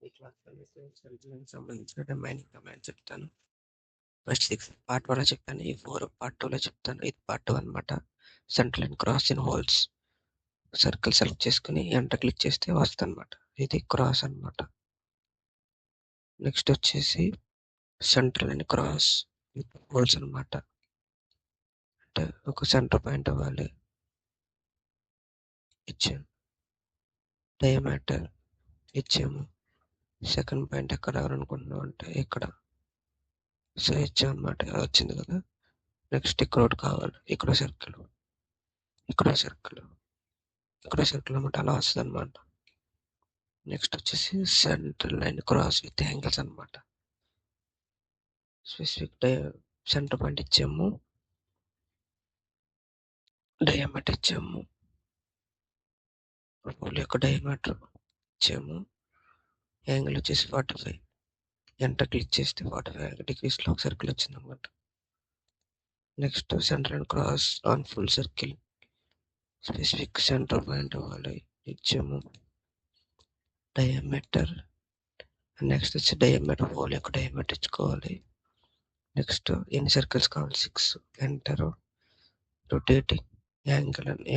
ఈ క్లాస్‌లో మీకు సర్కిల్‌కి సంబంధించిన రిమైనింగ్ కమాండ్స్ చెప్తాను. ఫస్ట్ 6 పార్ట్ 1లో చెప్తాను. ఈ 4 పార్ట్ 2లో చెప్తాను. ఇది పార్ట్ 2 అనమాట. Centre line cross in holes. Circle select చేసుకొని ఎంటర్ క్లిక్ చేస్తే వస్తదనమాట. ఇది క్రాస్ అనమాట. నెక్స్ట్ వచ్చేసి centre line cross with holes అనమాట. అంటే ఒక సెంటర్ పాయింట్ అవ్వాలి. ఇచ్చాము. డయామీటర్ ఇచ్చాము. సెకండ్ పాయింట్ ఎక్కడ రావాలనుకుంటున్నాం అంటే ఇక్కడ. సో ఇచ్చామన్నమాట. అది వచ్చింది కదా. నెక్స్ట్ ఇక్కడ ఒకటి కావాలి. ఇక్కడ సర్కిల్, ఇక్కడ సర్కిల్, ఇక్కడ సర్కిల్ అనమాట. అలా వస్తుంది అనమాట. నెక్స్ట్ వచ్చేసి centre line cross with angles అనమాట. స్పెసిఫిక్ సెంటర్ పాయింట్ ఇచ్చాము, డయామీటర్ ఇచ్చాము, హోల్ యొక్క డయామీటర్ ఇచ్చాము, యాంగిల్ వచ్చేసి 45. ఎంటర్ క్లిక్ చేస్తే 45 degreesలో ఒక సర్కిల్ వచ్చింది అనమాట. Next centre line cross on full circle. Specific centre point అవ్వాలి. ఇచ్చాము. డయామీటర్, నెక్స్ట్ వచ్చి డయామీటర్, హోల్ యొక్క డయామీటర్ ఇచ్చుకోవాలి. నెక్స్ట్ ఎన్ని సర్కిల్స్ కావాలి? 6. ఎంటర్, రొటేటింగ్ యాంగిల్ అని